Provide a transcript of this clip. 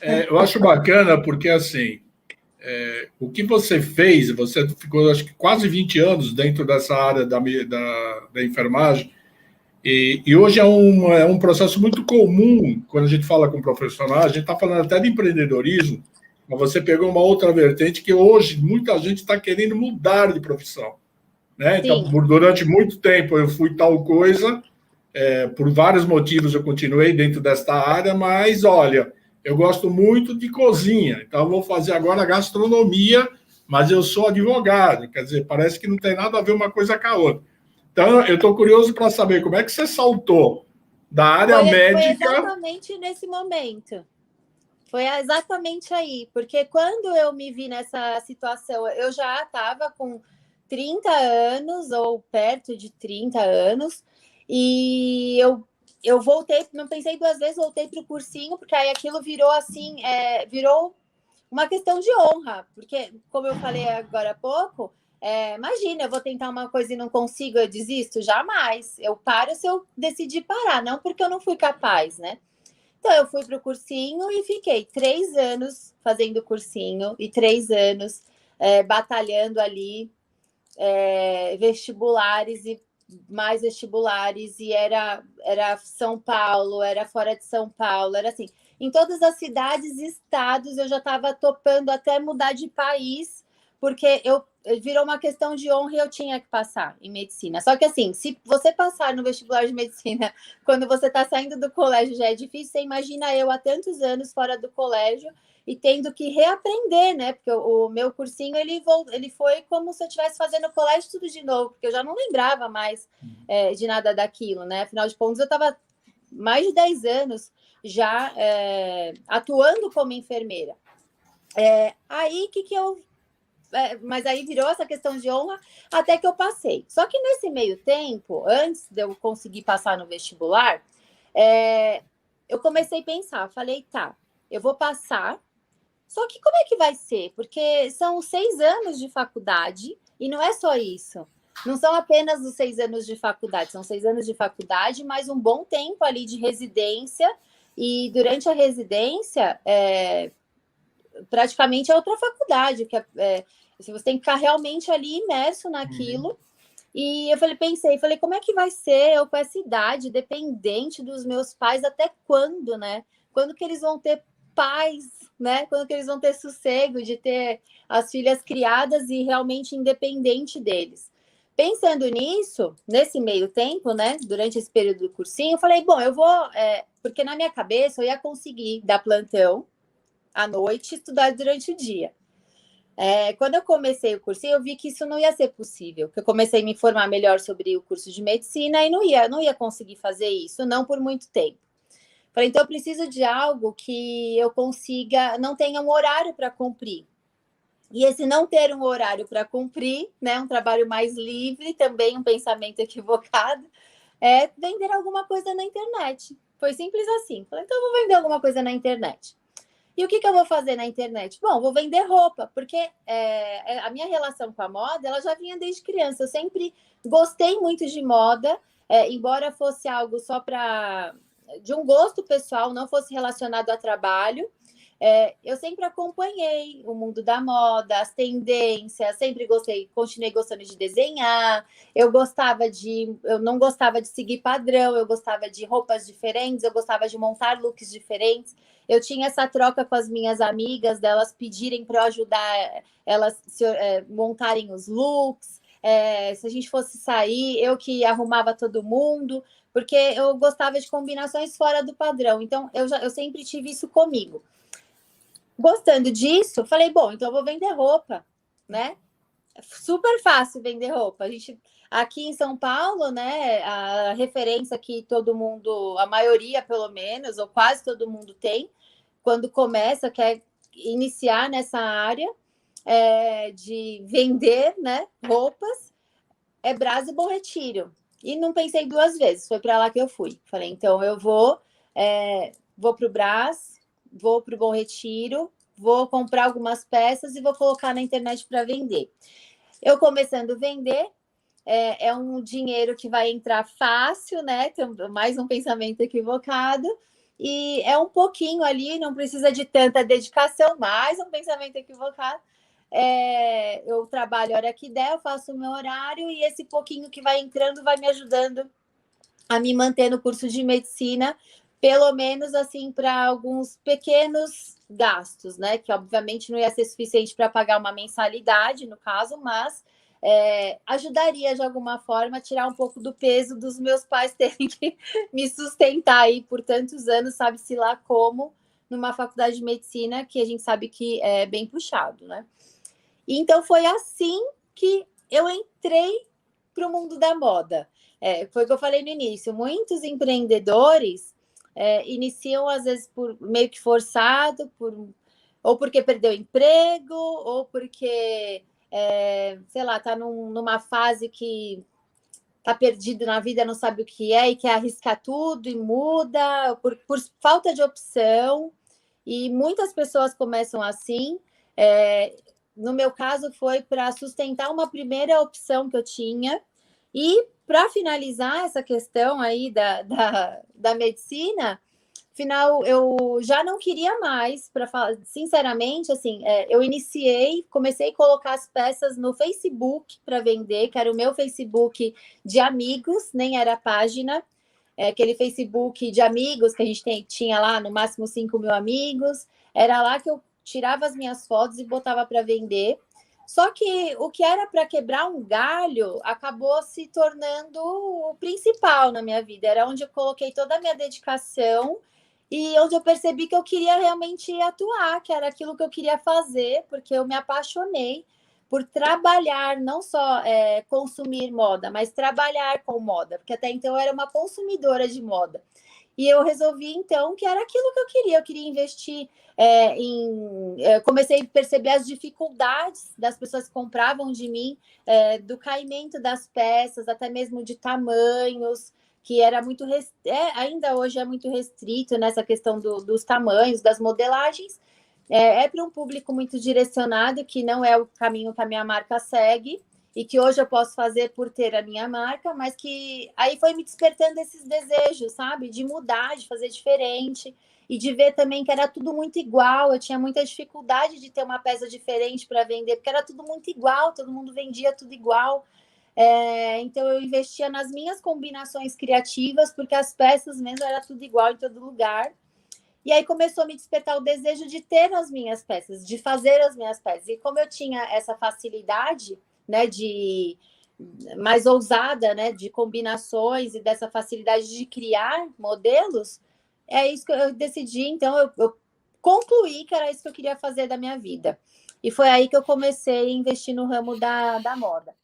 Eu acho bacana porque, assim, o que você fez, você ficou, acho que, quase 20 anos dentro dessa área da enfermagem, e hoje é um processo muito comum, quando a gente fala com profissionais, a gente está falando até de empreendedorismo, mas você pegou uma outra vertente que hoje muita gente está querendo mudar de profissão. Né? Então, Sim. durante muito tempo eu fui tal coisa, por vários motivos eu continuei dentro desta área, mas olha, eu gosto muito de cozinha, então eu vou fazer agora gastronomia, mas eu sou advogado, quer dizer, parece que não tem nada a ver uma coisa com a outra. Então, eu estou curioso para saber como é que você saltou da área Foi médica. exatamente nesse momento. Foi exatamente aí, porque quando eu me vi nessa situação, eu já estava com 30 anos, ou perto de 30 anos, e eu voltei, não pensei duas vezes, voltei para o cursinho, porque aí aquilo virou assim, virou uma questão de honra, porque, como eu falei agora há pouco, imagina, eu vou tentar uma coisa e não consigo, eu desisto? Jamais. Eu paro se eu decidir parar, não porque eu não fui capaz, né? Então, eu fui para o cursinho e fiquei 3 anos fazendo cursinho e 3 anos batalhando ali, vestibulares e mais vestibulares, e era São Paulo, era fora de São Paulo, era assim. Em todas as cidades e estados eu já estava topando até mudar de país, porque virou uma questão de honra e eu tinha que passar em medicina. Só que assim, se você passar no vestibular de medicina quando você está saindo do colégio já é difícil, você imagina eu há tantos anos fora do colégio e tendo que reaprender, né? Porque o meu cursinho ele foi como se eu estivesse fazendo o colégio tudo de novo, porque eu já não lembrava mais de nada daquilo, né? Afinal de contas, eu estava mais de 10 anos já atuando como enfermeira. Aí que eu. Mas aí virou essa questão de honra até que eu passei. Só que nesse meio tempo, antes de eu conseguir passar no vestibular, eu comecei a pensar, falei, tá, eu vou passar. Só que como é que vai ser? Porque são 6 anos de faculdade e não é só isso. Não são apenas os 6 anos de faculdade, são 6 anos de faculdade, mais um bom tempo ali de residência. E durante a residência, praticamente é outra faculdade, que você tem que ficar realmente ali imerso naquilo. E eu pensei, como é que vai ser eu com essa idade, dependente dos meus pais, até quando, né? Quando que eles vão ter paz, né? Quando que eles vão ter sossego de ter as filhas criadas e realmente independente deles. Pensando nisso, nesse meio tempo, né? Durante esse período do cursinho, eu falei, bom, eu vou... porque na minha cabeça eu ia conseguir dar plantão à noite e estudar durante o dia. Quando eu comecei o curso, eu vi que isso não ia ser possível, que eu comecei a me informar melhor sobre o curso de medicina e não ia conseguir fazer isso, não por muito tempo. Falei, então eu preciso de algo que eu consiga, não tenha um horário para cumprir. E esse não ter um horário para cumprir, né, um trabalho mais livre, também um pensamento equivocado, é vender alguma coisa na internet. Foi simples assim. Falei, então eu vou vender alguma coisa na internet. E o que eu vou fazer na internet? Bom, vou vender roupa, porque a minha relação com a moda, ela já vinha desde criança. Eu sempre gostei muito de moda, embora fosse algo só de um gosto pessoal, não fosse relacionado a trabalho. Eu sempre acompanhei o mundo da moda, as tendências, sempre gostei, continuei gostando de desenhar. Eu não gostava de seguir padrão, eu gostava de roupas diferentes, eu gostava de montar looks diferentes. Eu tinha essa troca com as minhas amigas, delas pedirem para eu ajudar elas montarem os looks. Se a gente fosse sair, eu que arrumava todo mundo, porque eu gostava de combinações fora do padrão. Então, eu sempre tive isso comigo. Gostando disso, falei, bom, então eu vou vender roupa, né? Super fácil vender roupa. A gente, aqui em São Paulo, né, a referência que todo mundo, a maioria pelo menos, ou quase todo mundo tem, quando começa, quer iniciar nessa área de vender, né, roupas, é Brás e Bom Retiro. E não pensei duas vezes, foi para lá que eu fui. Falei, então eu vou para o Brás, vou para o Bom Retiro, vou comprar algumas peças e vou colocar na internet para vender. Eu começando a vender, é um dinheiro que vai entrar fácil, né? Mais um pensamento equivocado. E é um pouquinho ali, não precisa de tanta dedicação, mais um pensamento equivocado. Eu trabalho a hora que der, eu faço o meu horário e esse pouquinho que vai entrando vai me ajudando a me manter no curso de medicina, pelo menos assim para alguns pequenos gastos, né? Que obviamente não ia ser suficiente para pagar uma mensalidade, no caso, mas ajudaria de alguma forma a tirar um pouco do peso dos meus pais terem que me sustentar aí por tantos anos, sabe-se lá como, numa faculdade de medicina que a gente sabe que é bem puxado, né? E então foi assim que eu entrei para o mundo da moda. Foi o que eu falei no início. Muitos empreendedores iniciam, às vezes, por meio que forçado, ou porque perdeu emprego, ou porque, sei lá, está numa fase que está perdido na vida, não sabe o que é e quer arriscar tudo e muda, por falta de opção. E muitas pessoas começam assim. No meu caso, foi para sustentar uma primeira opção que eu tinha. E para finalizar essa questão aí da medicina, afinal, eu já não queria mais, para falar sinceramente, assim, eu comecei a colocar as peças no Facebook para vender, que era o meu Facebook de amigos, nem era página, aquele Facebook de amigos que a gente tinha lá, no máximo 5.000 amigos, era lá que eu tirava as minhas fotos e botava para vender. Só que o que era para quebrar um galho acabou se tornando o principal na minha vida. Era onde eu coloquei toda a minha dedicação e onde eu percebi que eu queria realmente atuar, que era aquilo que eu queria fazer, porque eu me apaixonei por trabalhar, não só consumir moda, mas trabalhar com moda, porque até então eu era uma consumidora de moda. E eu resolvi, então, que era aquilo que eu queria investir comecei a perceber as dificuldades das pessoas que compravam de mim, do caimento das peças, até mesmo de tamanhos, que era muito ainda hoje é muito restrito nessa questão dos tamanhos, das modelagens. Para um público muito direcionado, que não é o caminho que a minha marca segue, e que hoje eu posso fazer por ter a minha marca, mas que aí foi me despertando esses desejos, sabe? De mudar, de fazer diferente, e de ver também que era tudo muito igual. Eu tinha muita dificuldade de ter uma peça diferente para vender, porque era tudo muito igual, todo mundo vendia tudo igual. Então eu investia nas minhas combinações criativas, porque as peças mesmo era tudo igual em todo lugar. E aí começou a me despertar o desejo de ter as minhas peças, de fazer as minhas peças. E como eu tinha essa facilidade, né, mais ousada, né, de combinações e dessa facilidade de criar modelos, é isso que eu decidi. Então eu concluí que era isso que eu queria fazer da minha vida. E foi aí que eu comecei a investir no ramo da moda.